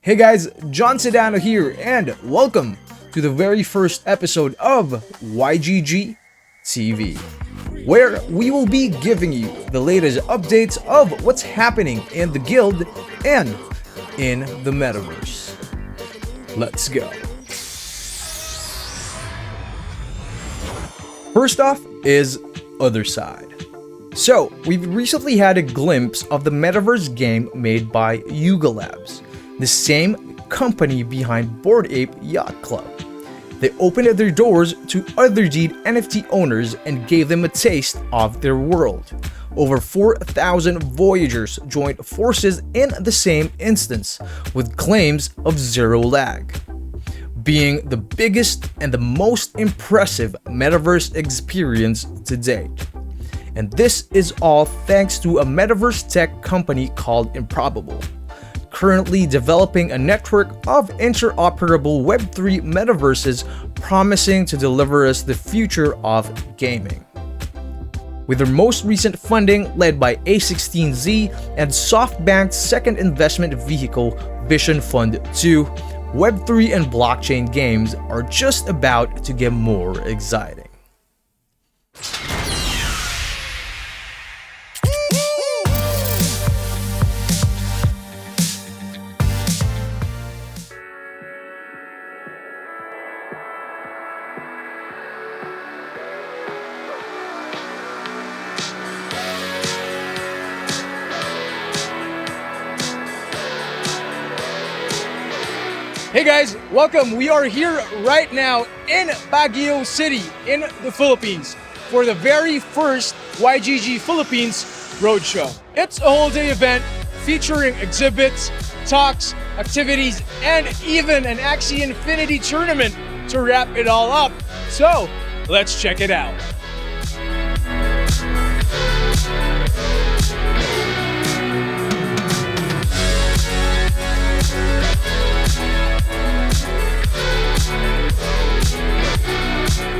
Hey guys, John Sedano here, and welcome to the very first episode of YGG TV, where we will be giving you the latest updates of what's happening in the guild and in the metaverse. Let's go. First off is OTHERSIDE. So, we've recently had a glimpse of the metaverse game made by YUGA Labs, the same company behind Bored Ape Yacht Club. They opened their doors to OTHERSIDE NFT owners and gave them a taste of their world. Over 4,000 Voyagers joined forces in the same instance, with claims of zero lag, being the biggest and the most impressive metaverse experience to date. And this is all thanks to a metaverse tech company called Improbable, currently developing a network of interoperable Web3 metaverses promising to deliver us the future of gaming. With their most recent funding led by A16Z and SoftBank's second investment vehicle, Vision Fund 2, Web3 and blockchain games are just about to get more exciting. Hey guys, welcome. We are here right now in Baguio City in the Philippines for the very first YGG Philippines Roadshow. It's a whole day event featuring exhibits, talks, activities, and even an Axie Infinity tournament to wrap it all up. So, let's check it out.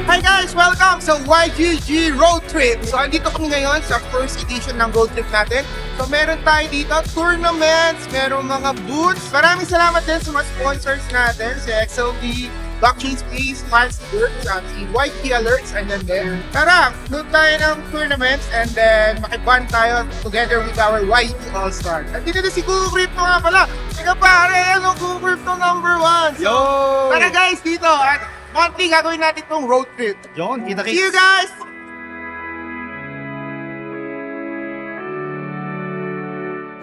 Hi guys! Welcome sa YGG Road Trip! So, andito kami ngayon sa first edition ng road trip natin. So, meron tayo dito tournaments, merong mga booths. Maraming salamat din sa mga sponsors natin, si XLB, Blockchain Space, Fancy Birds, si YT Alerts, and then there. Tara, look tayo ng tournaments and then makiband tayo together with our YT All-Star. At dito na si Kuku Crypto nga pala. Ika pare, ano Kuku Crypto number 1? So, tara guys, dito at monthly gagawin natin itong road trip. Yon, kita-kits. See you guys!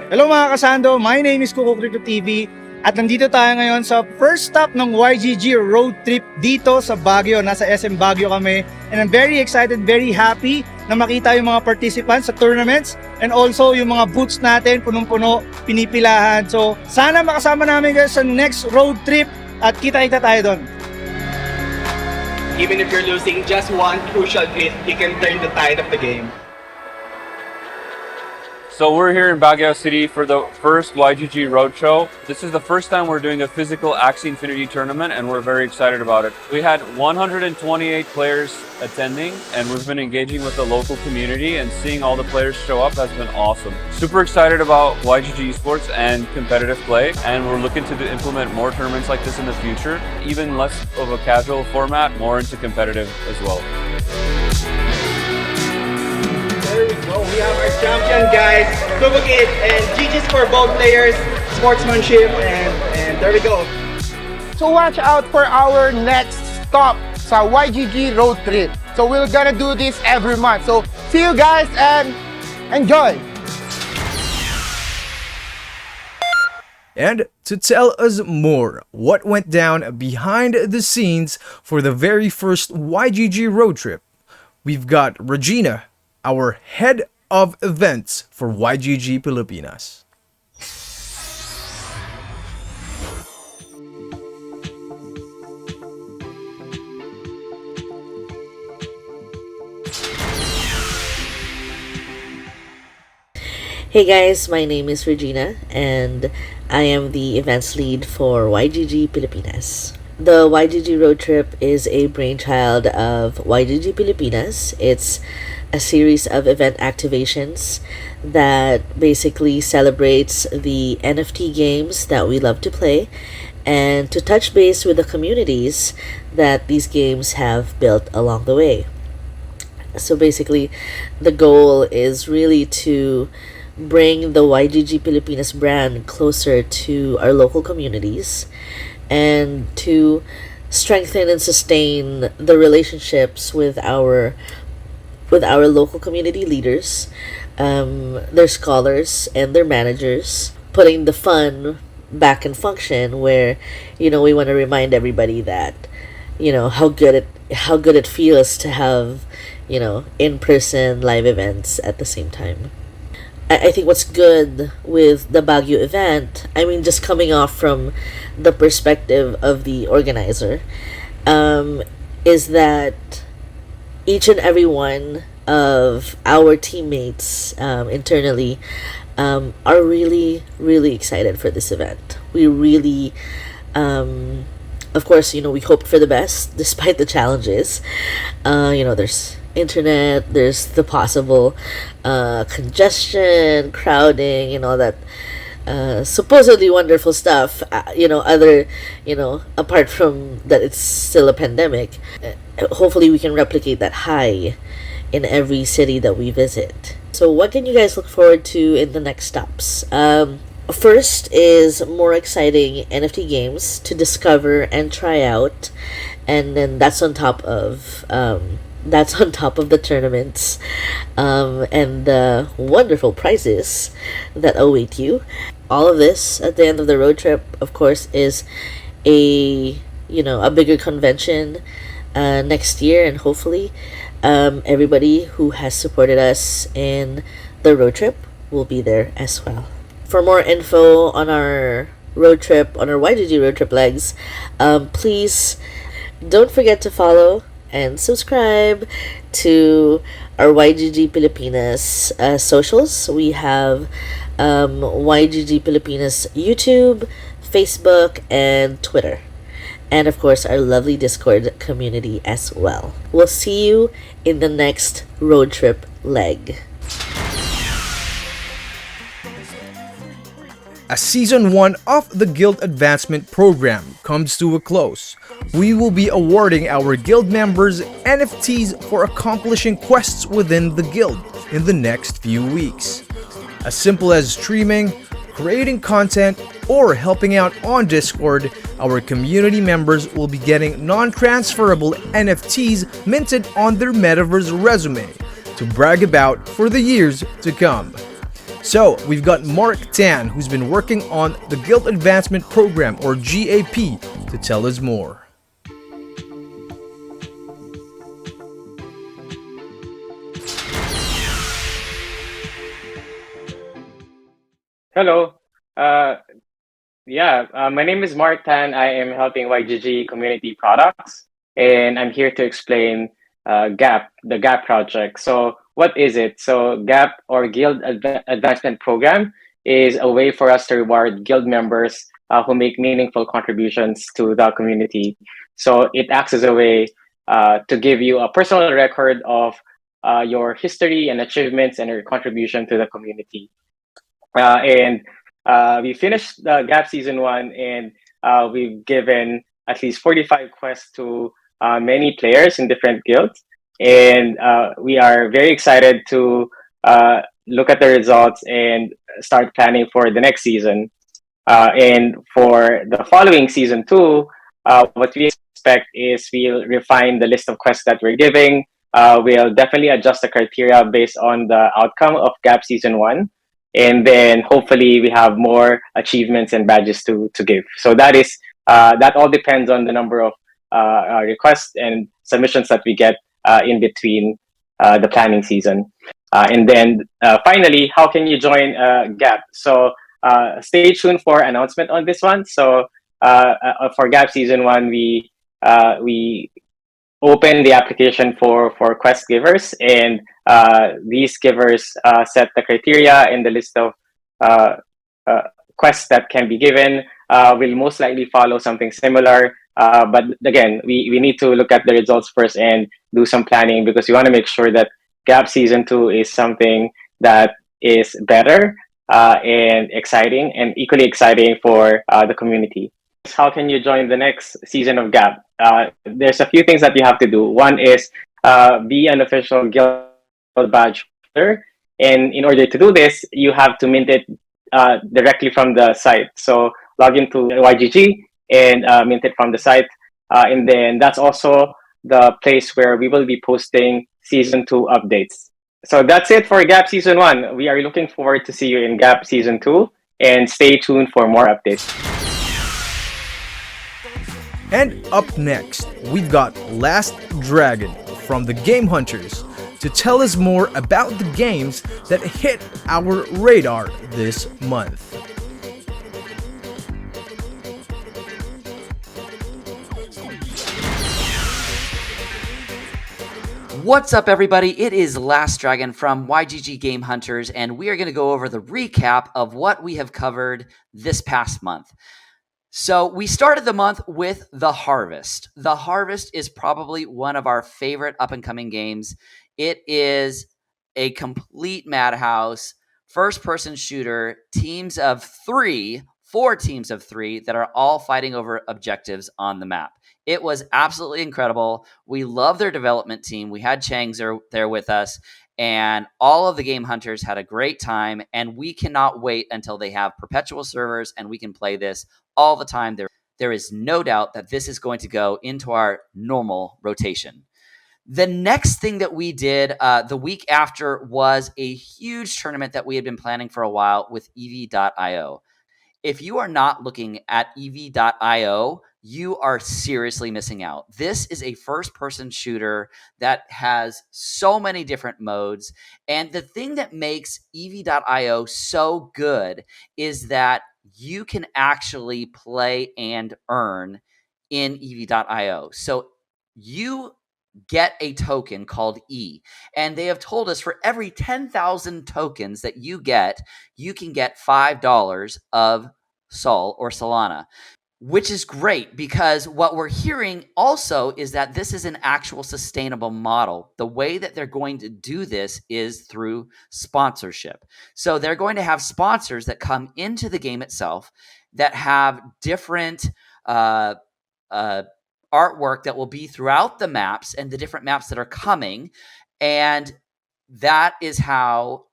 Hello mga kasando, my name is YGG TV at nandito tayo ngayon sa first stop ng YGG Road Trip dito sa Baguio. Nasa SM Baguio kami and I'm very excited, very happy na makita yung mga participants sa tournaments and also yung mga booths natin, punong-puno, pinipilahan. So sana makasama namin guys sa next road trip at kita-kita tayo doon. Even if you're losing just one crucial hit, you can turn the tide of the game. So we're here in Baguio City for the first YGG Roadshow. This is the first time we're doing a physical Axie Infinity tournament and we're very excited about it. We had 128 players attending and we've been engaging with the local community and seeing all the players show up has been awesome. Super excited about YGG Esports and competitive play, and we're looking to implement more tournaments like this in the future, even less of a casual format, more into competitive as well. There we go. We have our champion guys, Kubukit and GG's for both players, sportsmanship, and there we go. So watch out for our next stop sa YGG Road Trip. So we're gonna do this every month. So see you guys and enjoy! And to tell us more what went down behind the scenes for the very first YGG road trip, we've got Regina, our head of events for YGG Pilipinas. Hey guys, my name is Regina and I am the events lead for YGG Pilipinas. The YGG Road Trip is a brainchild of YGG Pilipinas. It's a series of event activations that basically celebrates the NFT games that we love to play and to touch base with the communities that these games have built along the way. So basically, the goal is really to bring the YGG Pilipinas brand closer to our local communities and to strengthen and sustain the relationships with our local community leaders, their scholars, and their managers, putting the fun back in function. Where we want to remind everybody that how good it feels to have in person live events at the same time. I think what's good with the Baguio event, I mean, just coming off from the perspective of the organizer, is that each and every one of our teammates internally are really, really excited for this event. We really, of course, we hoped for the best despite the challenges. There's internet, there's the possible congestion, crowding, and all that supposedly wonderful stuff. Apart from that, it's still a pandemic. Hopefully, we can replicate that high in every city that we visit. So, what can you guys look forward to in the next stops? First is more exciting NFT games to discover and try out, and then that's on top of the tournaments and the wonderful prizes that await you. All of this at the end of the road trip, of course, is a bigger convention next year, and hopefully everybody who has supported us in the road trip will be there as well. For more info on our road trip, on our YGG road trip legs, please don't forget to follow and subscribe to our YGG Pilipinas socials. We have YGG Pilipinas YouTube, Facebook, and Twitter. And of course, our lovely Discord community as well. We'll see you in the next road trip leg. As Season 1 of the Guild Advancement Program comes to a close, we will be awarding our guild members NFTs for accomplishing quests within the guild in the next few weeks. As simple as streaming, creating content, or helping out on Discord, our community members will be getting non-transferable NFTs minted on their metaverse resume to brag about for the years to come. So, we've got Mark Tan, who's been working on the Guild Advancement Program, or GAP, to tell us more. Hello. My name is Mark Tan. I am helping YGG Community Products, and I'm here to explain GAP, the GAP project. So what is it? So GAP, or Guild Advancement Program, is a way for us to reward guild members who make meaningful contributions to the community. So it acts as a way to give you a personal record of your history and achievements and your contribution to the community. We finished the GAP Season 1, and we've given at least 45 quests to many players in different guilds. And we are very excited to look at the results and start planning for the next season. And for the following Season 2, what we expect is we'll refine the list of quests that we're giving. We'll definitely adjust the criteria based on the outcome of GAP Season 1. And then hopefully we have more achievements and badges to give. So that all depends on the number of requests and submissions that we get in between the planning season. And then finally, how can you join GAP? So stay tuned for announcement on this one. So for GAP Season 1, we open the application for quest givers, and these givers set the criteria and the list of quests that can be given. Will most likely follow something similar, but again, we need to look at the results first and do some planning, because we want to make sure that GAP Season 2 is something that is better and exciting, and equally exciting for the community. How can you join the next season of GAP? There's a few things that you have to do. One is be an official guild badge holder, and in order to do this, you have to mint it directly from the site. So log into YGG and mint it from the site, and then that's also the place where we will be posting season 2 updates. So that's it for GAP season 1. We are looking forward to see you in GAP season 2, and stay tuned for more updates. And up next, we've got Last Dragon from the Game Hunters to tell us more about the games that hit our radar this month. What's up, everybody? It is Last Dragon from YGG Game Hunters, and we are going to go over the recap of what we have covered this past month. So we started the month with The Harvest. The Harvest is probably one of our favorite up-and-coming games. It is a complete madhouse, first-person shooter, four teams of three that are all fighting over objectives on the map. It was absolutely incredible. We love their development team. We had Chang's there with us, and all of the Game Hunters had a great time, and we cannot wait until they have perpetual servers and we can play this all the time. There is no doubt that this is going to go into our normal rotation. The next thing that we did the week after was a huge tournament that we had been planning for a while with EV.io. If you are not looking at EV.io, you are seriously missing out. This is a first-person shooter that has so many different modes. And the thing that makes EV.io so good is that you can actually play and earn in EV.io. So you get a token called E, and they have told us for every 10,000 tokens that you get, you can get $5 of Sol or Solana, which is great because what we're hearing also is that this is an actual sustainable model. The way that they're going to do this is through sponsorship. So they're going to have sponsors that come into the game itself that have different artwork that will be throughout the maps and the different maps that are coming. And that is how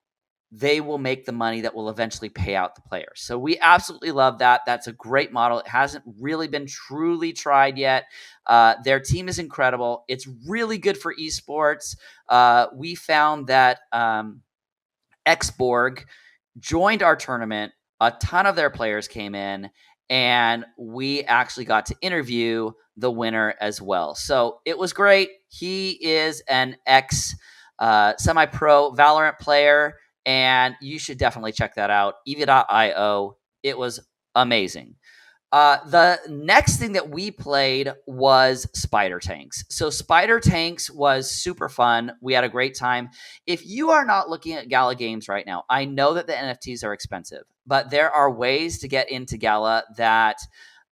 they will make the money that will eventually pay out the players. So we absolutely love that. That's a great model. It hasn't really been truly tried yet. Their team is incredible. It's really good for esports. We found that Xborg joined our tournament. A ton of their players came in, and we actually got to interview the winner as well. So it was great. He is an semi-pro Valorant player, and you should definitely check that out. EV.io. It was amazing. The next thing that we played was Spider Tanks. So Spider Tanks was super fun. We had a great time. If you are not looking at Gala games right now, I know that the NFTs are expensive, but there are ways to get into Gala that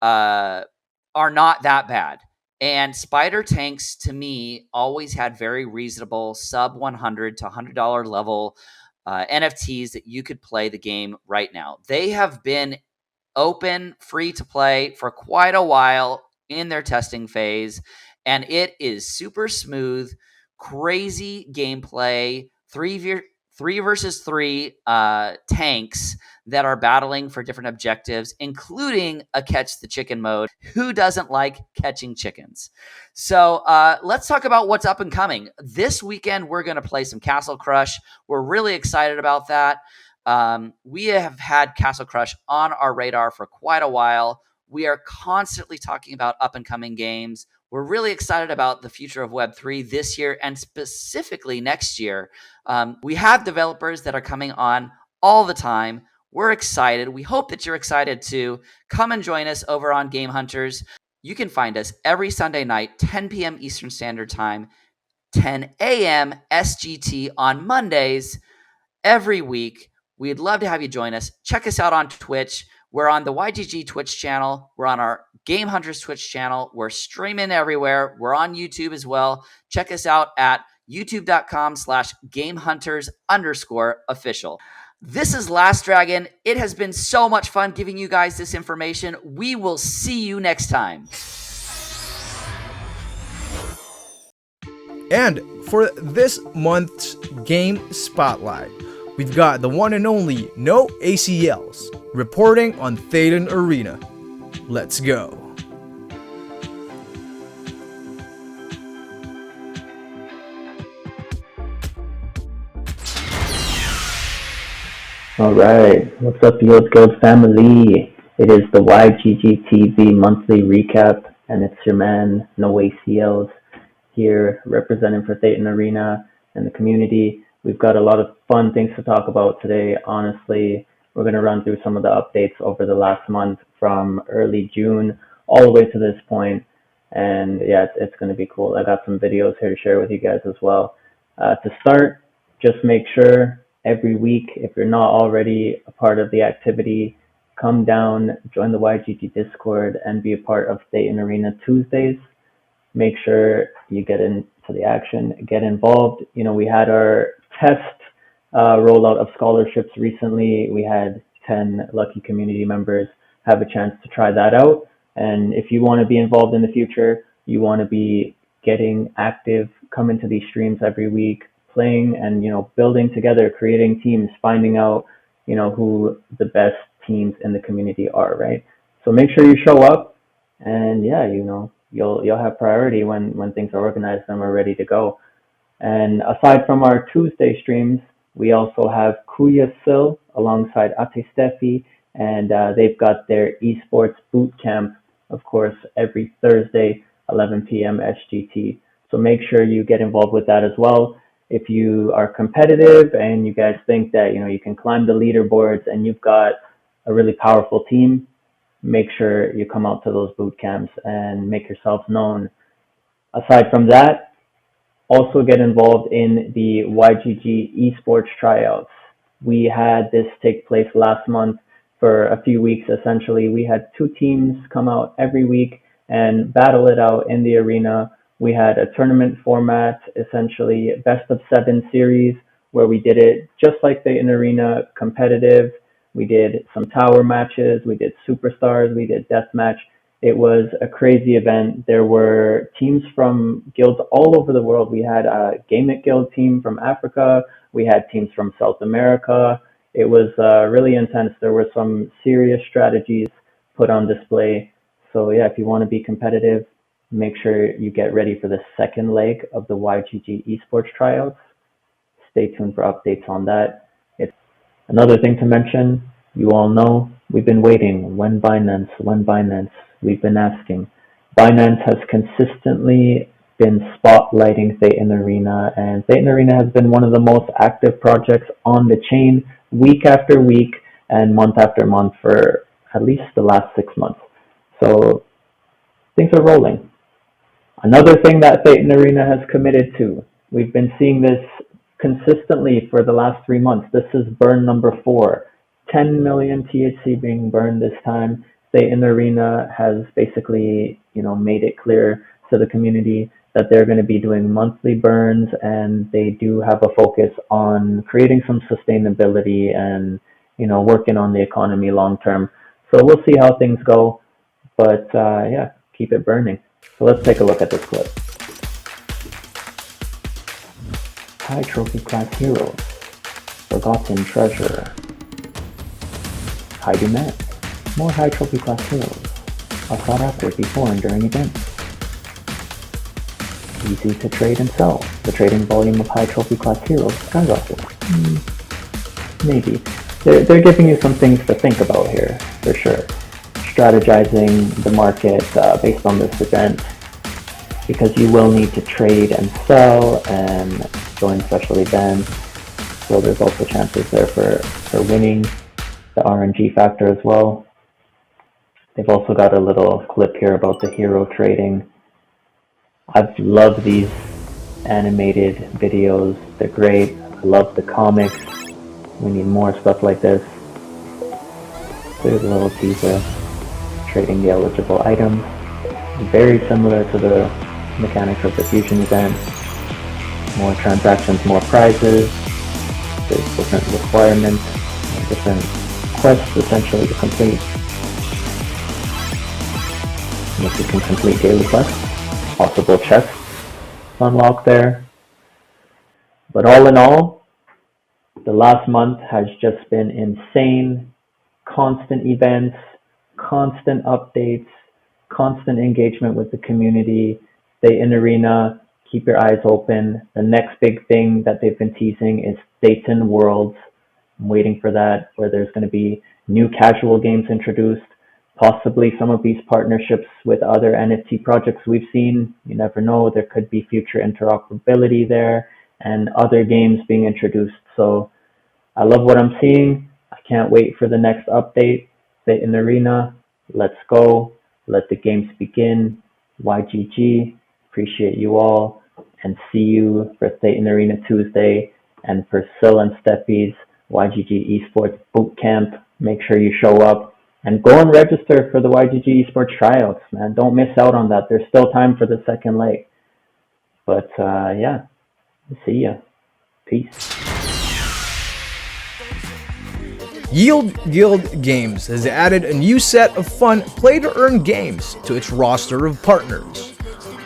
are not that bad. And Spider Tanks, to me, always had very reasonable sub $100 to $100 level NFTs that you could play the game right now. They have been open, free to play for quite a while in their testing phase, and it is super smooth, crazy gameplay, three versus three tanks that are battling for different objectives, including a catch the chicken mode. Who doesn't like catching chickens? So let's talk about what's up and coming. This weekend, we're going to play some Castle Crush. We're really excited about that. We have had Castle Crush on our radar for quite a while. We are constantly talking about up-and-coming games. We're really excited about the future of Web3 this year and specifically next year. We have developers that are coming on all the time. We're excited. We hope that you're excited too. Come and join us over on Game Hunters. You can find us every Sunday night, 10 p.m. Eastern Standard Time, 10 a.m. SGT on Mondays every week. We'd love to have you join us. Check us out on Twitch. We're on the YGG Twitch channel. We're on our Game Hunters Twitch channel. We're streaming everywhere. We're on YouTube as well. Check us out at youtube.com/GameHunters_official. This is Last Dragon. It has been so much fun giving you guys this information. We will see you next time. And for this month's Game Spotlight, we've got the one and only No ACLs reporting on THETAN Arena. Let's go. Alright, what's up Yo Guild family? It is the YGG TV monthly recap, and it's your man, No ACLs, here representing for THETAN Arena and the community. We've got a lot of fun things to talk about today. Honestly, we're going to run through some of the updates over the last month from early June all the way to this point. And yeah, it's going to be cool. I got some videos here to share with you guys as well. To start, just make sure every week, if you're not already a part of the activity, come down, join the YGG Discord, and be a part of THETAN Arena Tuesdays. Make sure you get into the action, get involved. You know, we had our test rollout of scholarships recently. We had 10 lucky community members have a chance to try that out. And if you want to be involved in the future, you want to be getting active, come into these streams every week, playing and, you know, building together, creating teams, finding out, you know, who the best teams in the community are, right? So make sure you show up, and yeah, you know, you'll have priority when things are organized and we're ready to go. And aside from our Tuesday streams, we also have Kuya Sil alongside Ate Steffi, and they've got their esports boot camp, of course, every Thursday, 11 p.m. SGT. So make sure you get involved with that as well. If you are competitive and you guys think that, you know, you can climb the leaderboards and you've got a really powerful team, make sure you come out to those boot camps and make yourselves known. Aside from that, also get involved in the YGG esports tryouts. We had this take place last month for a few weeks. Essentially, we had 2 teams come out every week and battle it out in the arena. We had a tournament format, essentially best of 7 series, where we did it just like the arena, competitive. We did some tower matches, we did superstars, we did deathmatch. It was a crazy event. There were teams from guilds all over the world. We had a GAMEHUNTERS guild team from Africa. We had teams from South America. It was really intense. There were some serious strategies put on display. So yeah, if you want to be competitive, make sure you get ready for the second leg of the YGG esports tryouts. Stay tuned for updates on that. It's another thing to mention. You all know we've been waiting. When Binance? When Binance? We've been asking. Binance has consistently been spotlighting THETAN Arena, and THETAN Arena has been one of the most active projects on the chain week after week and month after month for at least the last 6 months. So things are rolling. Another thing that THETAN Arena has committed to, we've been seeing this consistently for the last 3 months. This is burn number 4. 10 million THC being burned this time. THETAN Arena has basically, you know, made it clear to the community that they're going to be doing monthly burns, and they do have a focus on creating some sustainability and, you know, working on the economy long term. So we'll see how things go, but yeah, keep it burning. So let's take a look at this clip. High trophy class heroes, forgotten treasure. High demand. More high trophy class heroes are sought after before and during events. Easy to trade and sell. The trading volume of high trophy class heroes skyrockets. Maybe. They're giving you some things to think about here, for sure. Strategizing the market based on this event, because you will need to trade and sell and join special events. So there's also chances there for winning, the RNG factor as well. They've also got a little clip here about the hero trading. I've loved these animated videos. They're great. I love the comics. We need more stuff like this. There's a little teaser. Trading the eligible items. Very similar to the mechanics of the fusion event. More transactions, more prizes. There's different requirements. different quests essentially to complete. And if you can complete daily quests, possible chests unlocked there. But all in all, the last month has just been insane. Constant events, constant updates, constant engagement with the community. Stay in arena, keep your eyes open. The next big thing that they've been teasing is THETAN Worlds. I'm waiting for that, where there's going to be new casual games introduced, possibly some of these partnerships with other NFT projects we've seen. You never know, there could be future interoperability there and other games being introduced. So I love what I'm seeing. I can't wait for the next update. THETAN Arena, let's go. Let the games begin. YGG, appreciate you all. And see you for THETAN Arena Tuesday. And for Sil and Steffi's YGG Esports Bootcamp, make sure you show up. And go and register for the YGG Esports tryouts, man. Don't miss out on that. There's still time for the second leg. But yeah, see ya. Peace. Yield Guild Games has added a new set of fun play-to-earn games to its roster of partners.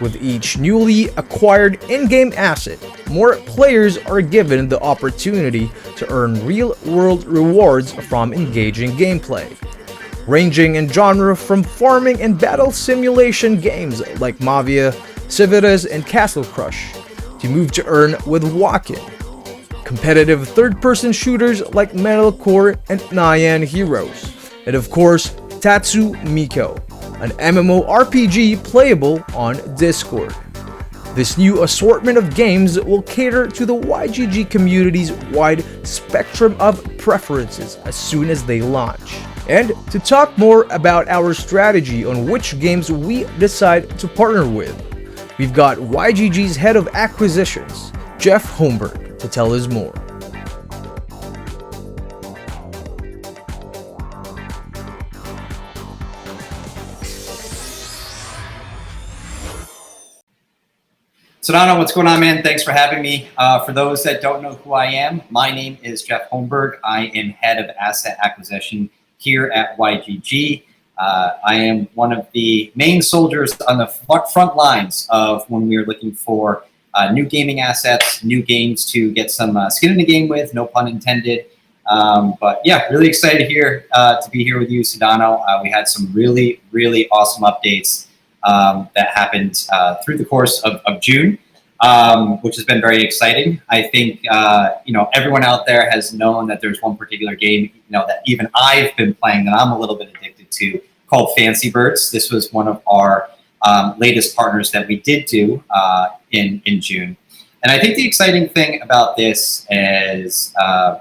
With each newly acquired in-game asset, more players are given the opportunity to earn real-world rewards from engaging gameplay, ranging in genre from farming and battle simulation games like Mafia, Civitas, and Castle Crush, to Move to Earn with Walk-In, competitive third-person shooters like Metalcore and Nyan Heroes, and of course, Tatsu Miko, an MMORPG playable on Discord. This new assortment of games will cater to the YGG community's wide spectrum of preferences as soon as they launch. And to talk more about our strategy on which games we decide to partner with, we've got YGG's head of acquisitions, Jeff Holmberg, to tell us more. Sedano, what's going on, man? Thanks for having me. For those that don't know who I am, my name is Jeff Holmberg. I am head of asset acquisition here at YGG. I am one of the main soldiers on the front lines of when we are looking for new gaming assets, new games to get some skin in the game with, no pun intended. But yeah, really excited here to be here with you, Sedano. We had some really, really awesome updates that happened through the course of June, which has been very exciting. I think everyone out there has known that there's one particular game that even I've been playing that I'm a little bit addicted to, called Fancy Birds. This was one of our latest partners that we did do in June. And I think the exciting thing about this is,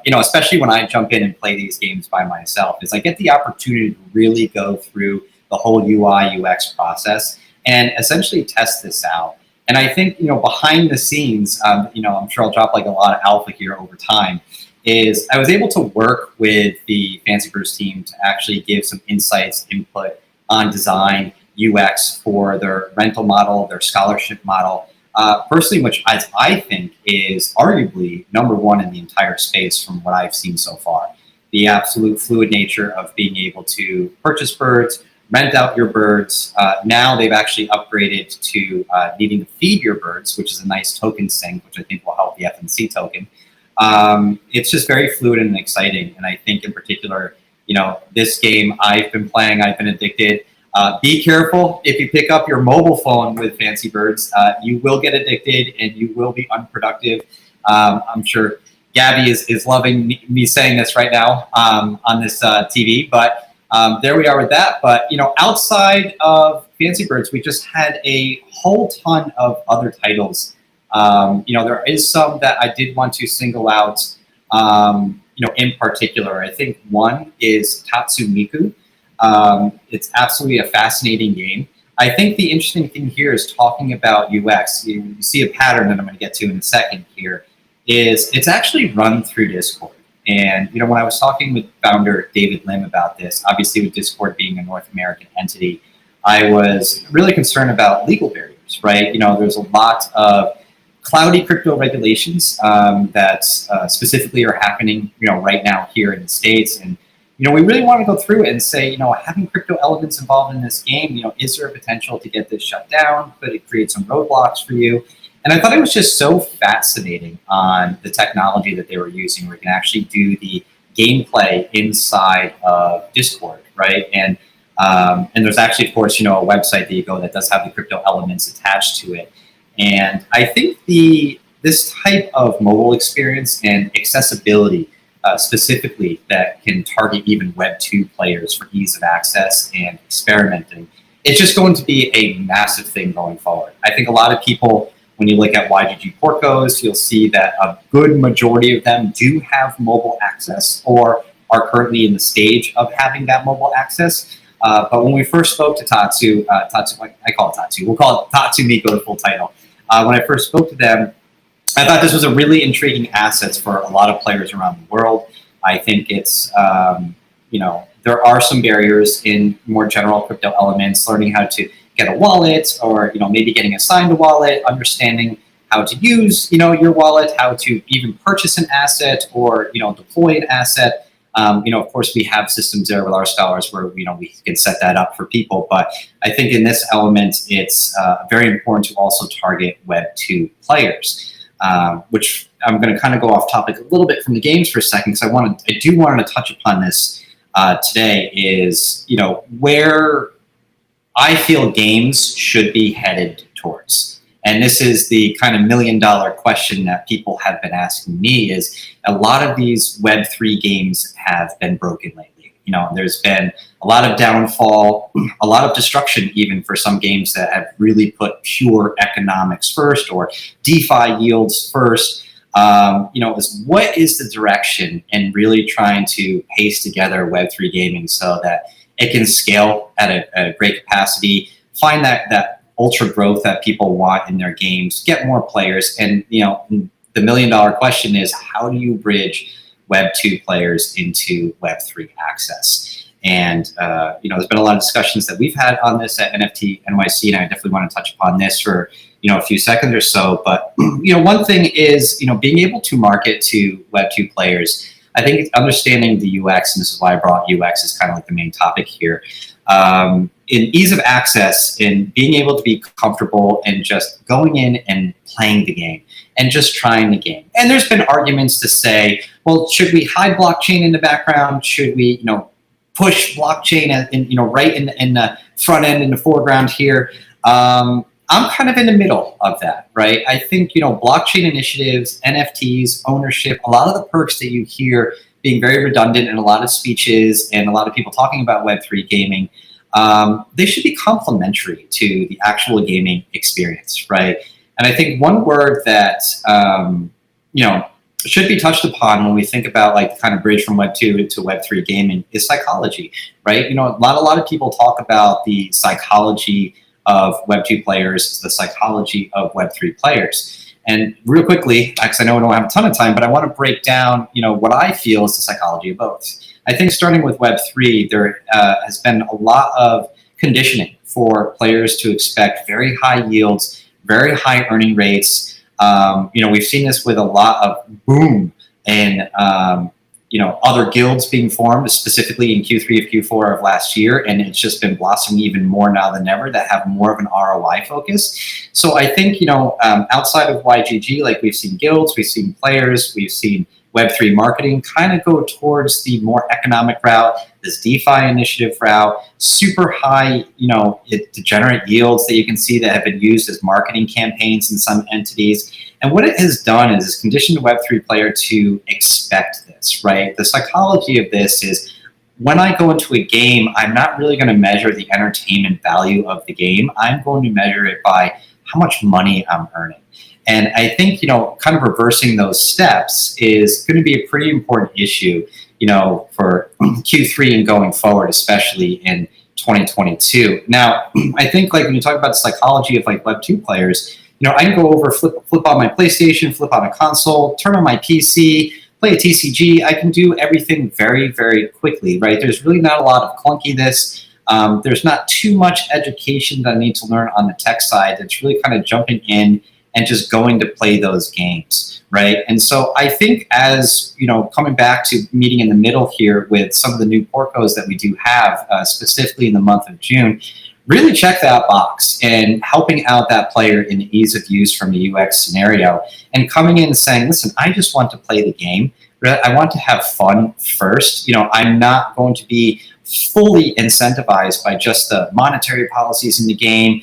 especially when I jump in and play these games by myself, is I get the opportunity to really go through the whole UI UX process and essentially test this out. And I think, behind the scenes, I'm sure I'll drop like a lot of alpha here over time, is I was able to work with the Fancy Birds team to actually give some insights, input on design, UX for their rental model, their scholarship model, personally, which I think is arguably #1 in the entire space from what I've seen so far. The absolute fluid nature of being able to purchase birds, rent out your birds. Now they've actually upgraded to needing to feed your birds, which is a nice token sync, which I think will help the FNC token. It's just very fluid and exciting. And I think in particular, this game I've been playing, I've been addicted. Be careful if you pick up your mobile phone with Fancy Birds. You will get addicted and you will be unproductive. I'm sure Gabby is loving me saying this right now on this TV, but there we are with that. But, outside of Fancy Birds, we just had a whole ton of other titles. There is some that I did want to single out, in particular. I think one is Tatsu Miku. It's absolutely a fascinating game. I think the interesting thing here is talking about UX. You see a pattern that I'm going to get to in a second here, is it's actually run through Discord. And, when I was talking with founder David Lim about this, obviously with Discord being a North American entity, I was really concerned about legal barriers, right? There's a lot of cloudy crypto regulations that specifically are happening, right now here in the States. And, we really want to go through it and say, having crypto elements involved in this game, is there a potential to get this shut down? Could it create some roadblocks for you? And I thought it was just so fascinating on the technology that they were using, where you can actually do the gameplay inside of Discord, right? And there's actually, of course, a website that you go that does have the crypto elements attached to it. And I think this type of mobile experience and accessibility, specifically, that can target even Web 2 players for ease of access and experimenting, it's just going to be a massive thing going forward. I think a lot of people, when you look at YGG Porcos, you'll see that a good majority of them do have mobile access or are currently in the stage of having that mobile access. But when we first spoke to Tatsu, I call it Tatsu, we'll call it Tatsu Nico, the full title. When I first spoke to them, I thought this was a really intriguing asset for a lot of players around the world. I think it's, there are some barriers in more general crypto elements, learning how to get a wallet, or maybe getting assigned a wallet, understanding how to use your wallet, how to even purchase an asset or deploy an asset. Of course, we have systems there with our scholars where we can set that up for people. But I think in this element, it's very important to also target Web 2 players, which I'm going to kind of go off topic a little bit from the games for a second, because I do want to touch upon this today. Is where I feel games should be headed towards. And this is the kind of $1 million question that people have been asking me. Is a lot of these Web3 games have been broken lately. There's been a lot of downfall, a lot of destruction even for some games that have really put pure economics first or DeFi yields first. What is the direction in really trying to paste together Web3 gaming so that it can scale at a great capacity, find that ultra growth that people want in their games, get more players. And, the $1 million question is, how do you bridge Web 2 players into Web 3 access? And, there's been a lot of discussions that we've had on this at NFT NYC, and I definitely want to touch upon this for, a few seconds or so. But, one thing is, being able to market to Web 2 players. I think understanding the UX, and this is why I brought UX as kind of like the main topic here, in ease of access, in being able to be comfortable and just going in and playing the game and just trying the game. And there's been arguments to say, well, should we hide blockchain in the background? Should we, push blockchain right in the front end, in the foreground here? I'm kind of in the middle of that, right? I think, blockchain initiatives, NFTs, ownership, a lot of the perks that you hear being very redundant in a lot of speeches and a lot of people talking about Web3 gaming, they should be complementary to the actual gaming experience, right? And I think one word that, should be touched upon when we think about like the kind of bridge from Web 2 to Web 3 gaming is psychology, right? A lot of people talk about the psychology of Web 2 players, the psychology of Web 3 players. And real quickly, because I know we don't have a ton of time, but I want to break down, what I feel is the psychology of both. I think starting with Web 3, there has been a lot of conditioning for players to expect very high yields, very high earning rates. We've seen this with a lot of boom and, other guilds being formed, specifically in Q3 of Q4 of last year. And it's just been blossoming even more now than ever that have more of an ROI focus. So I think, outside of YGG, like we've seen guilds, we've seen players, we've seen Web3 marketing kind of go towards the more economic route, this DeFi initiative route, super high, degenerate yields that you can see that have been used as marketing campaigns in some entities. And what it has done is it's conditioned the Web3 player to expect this, right? The psychology of this is when I go into a game, I'm not really going to measure the entertainment value of the game. I'm going to measure it by how much money I'm earning. And I think, kind of reversing those steps is going to be a pretty important issue, for Q3 and going forward, especially in 2022. Now, I think like when you talk about the psychology of like Web 2 players, I can go over, flip on my PlayStation, flip on a console, turn on my PC, play a TCG. I can do everything very, very quickly, right? There's really not a lot of clunkiness. There's not too much education that I need to learn on the tech side. It's really kind of jumping in and just going to play those games, right? And so I think, as you know, coming back to meeting in the middle here with some of the new portcos that we do have, specifically in the month of June, really check that box and helping out that player in the ease of use from a UX scenario, and coming in and saying, listen, I just want to play the game. I want to have fun first. You know, I'm not going to be fully incentivized by just the monetary policies in the game,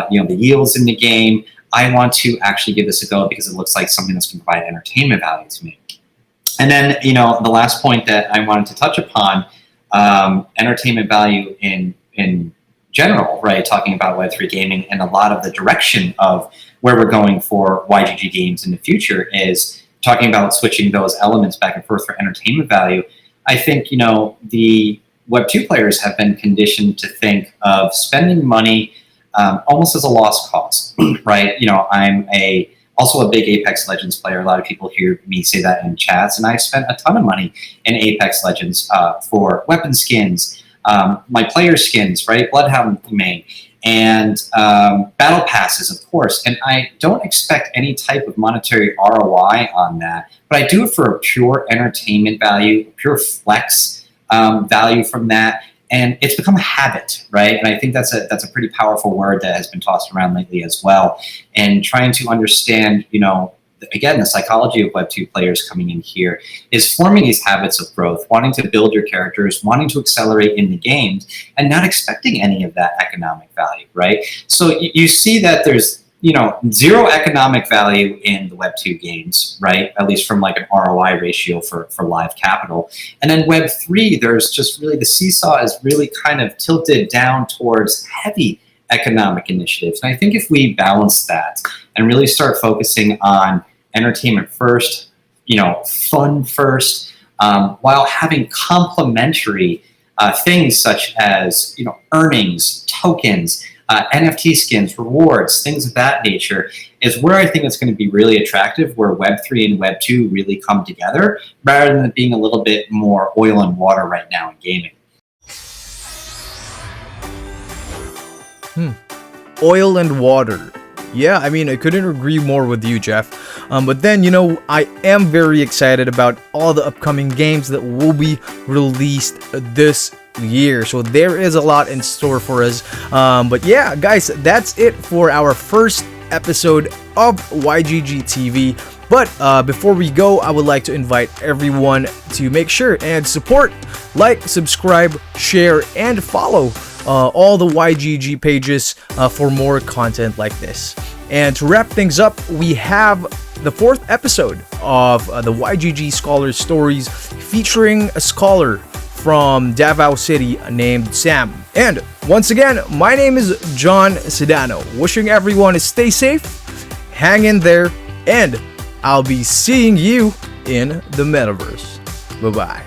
you know, the yields in the game. I want to actually give this a go because it looks like something that's going to provide entertainment value to me. And then, you know, the last point that I wanted to touch upon, entertainment value in general, right? Talking about Web3 gaming and a lot of the direction of where we're going for YGG games in the future is talking about switching those elements back and forth for entertainment value. I think, you know, the Web2 players have been conditioned to think of spending money almost as a lost cause, right? You know, I'm also a big Apex Legends player. A lot of people hear me say that in chats, and I spent a ton of money in Apex Legends for weapon skins, my player skins, right? Bloodhound main, and battle passes, of course. And I don't expect any type of monetary ROI on that, but I do it for a pure entertainment value, a pure flex value from that. And it's become a habit, right? And I think that's a pretty powerful word that has been tossed around lately as well. And trying to understand, you know, again, the psychology of Web2 players coming in here is forming these habits of growth, wanting to build your characters, wanting to accelerate in the games, and not expecting any of that economic value, right? So you see that there's, you know, zero economic value in the Web2 games, right? At least from like an ROI ratio for live capital. And then Web3, there's just really, the seesaw is really kind of tilted down towards heavy economic initiatives. And I think if we balance that and really start focusing on entertainment first, you know, fun first, while having complementary things such as, you know, earnings, tokens, NFT skins, rewards, things of that nature, is where I think it's going to be really attractive, where Web3 and Web2 really come together, rather than being a little bit more oil and water right now in gaming. Oil and water. Yeah, I mean, I couldn't agree more with you, Jeff. But then, you know, I am very excited about all the upcoming games that will be released this year. So there is a lot in store for us. But yeah, guys, that's it for our first episode of YGG TV. But before we go, I would like to invite everyone to make sure and support, like, subscribe, share, and follow all the YGG pages for more content like this. And to wrap things up, we have the 4th episode of the YGG Scholar Stories, featuring a scholar from Davao City named Sam. And once again, my name is John Sedano, wishing everyone to stay safe, hang in there, and I'll be seeing you in the metaverse. Bye-bye.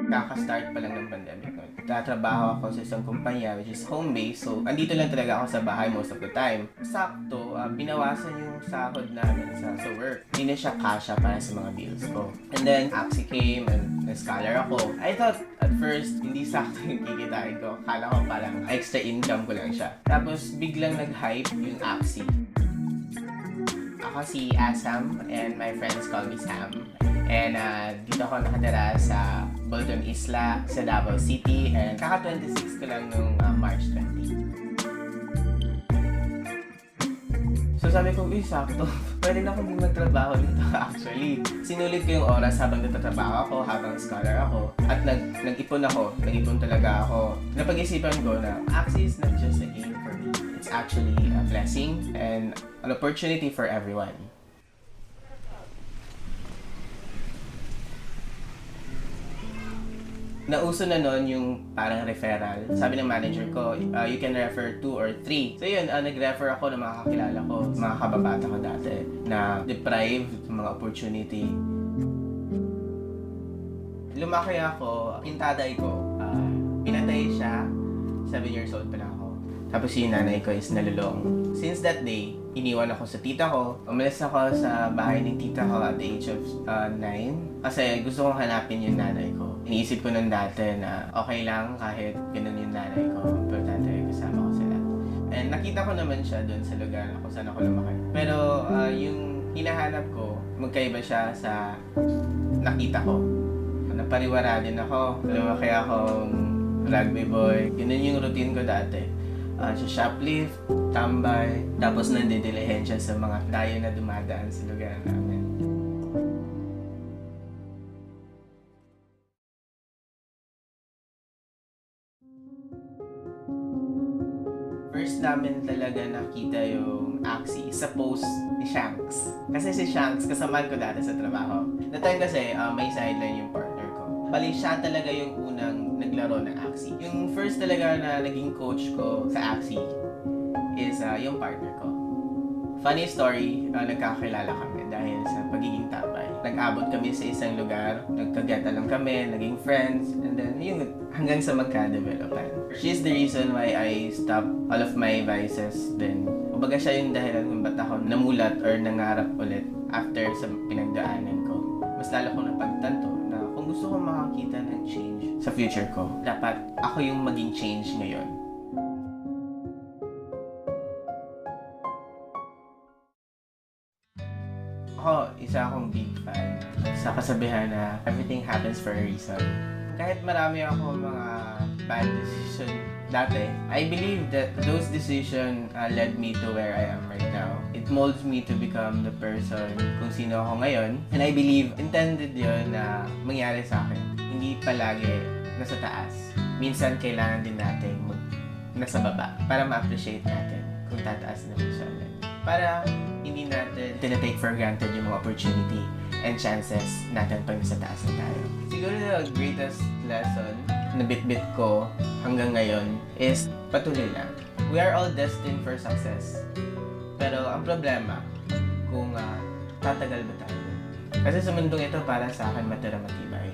Kaka-start pa lang ng pandemic. Tatrabaho ako sa isang kumpanya which is home-based. So, andito lang talaga ako sa bahay most of the time. Sakto, binawasan yung sahod namin sa work. Hindi na siya kasya para sa mga bills ko. And then, Axie came and na-scholar ako. I thought at first, hindi sakto yung kikitain ko. Kala ko parang extra income ko lang siya. Tapos, biglang nag-hype yung Axie. Ako si Asam and my friends call me Sam. And dito ako nakatira sa Bolton Isla, sa Davao City. And kaka-26 ko lang nung March 20. So sabi ko, sakto. Pwede na akong magtrabaho dito actually. Sinulit ko yung oras habang nagtatrabaho ako, habang scholar ako. At nag-ipon ako. Nag-ipon talaga ako. Napag-isipan ko na Axie is not just a game for me. It's actually a blessing and an opportunity for everyone. Nauso na nun yung parang referral. Sabi ng manager ko, you can refer 2 or 3. So yun, nag-refer ako ng mga kakilala ko, mga kababata ko dati, na deprived ng mga opportunity. Lumaki ako, pintaday ko, pinatay siya, 7 years old pa lang ako. Tapos yung nanay ko is nalulong. Since that day, iniwan ako sa tita ko. Umalis ako sa bahay ng tita ko at the age of 9. Kasi gusto kong hanapin yung nanay ko. Iniisip ko nung dati na okay lang kahit ganun yung nanay ko. Importante kasama ko sila. And nakita ko naman siya doon sa lugar kung saan ako lumaki. Pero yung hinahanap ko, magkaiba siya sa nakita ko. Napariwara din ako. Lumaki akong rugby boy. Ganun yung routine ko dati. Sa shoplift, tambay, tapos nandidilihensya sa mga dayo na dumadaan sa lugar namin. First namin talaga nakita yung Axie sa post ni Shanks. Kasi si Shanks, kasamaan ko dati sa trabaho. That time kasi may sideline yung partner ko. Bali siya talaga yung unang naglaro ng Axie. Yung first talaga na naging coach ko sa Axie is yung partner ko. Funny story, nagkakilala kami dahil sa pagiging tambay. Nag-abot kami sa isang lugar, nagka-get along kami, naging friends, and then yun, hanggang sa magka-developan. She's the reason why I stopped all of my vices then. Kumbaga siya yung dahilan kung ba't ako namulat or nangarap ulit after sa pinagdaanan ko. Mas lalo kong napagtanto na kung gusto kong makakita ng change sa future ko, dapat ako yung maging change ngayon. Ako, isa akong big fan sa kasabihan na everything happens for a reason. Kahit marami ako mga bad decision dati, I believe that those decisions led me to where I am right now. It molds me to become the person kung sino ako ngayon. And I believe intended yun na mangyari sa akin. Hindi palagi nasa taas. Minsan kailangan din natin nasa baba para ma-appreciate natin kung tataas naman siya ulit. Para hindi natin tinatake for granted yung mga opportunity and chances natin pag nasa taas na tayo. Siguro the greatest lesson na bit-bit ko hanggang ngayon is patuloy lang. We are all destined for success. Pero ang problema, kung tatagal ba tayo? Kasi sa mundong ito para sa akin matira matibay.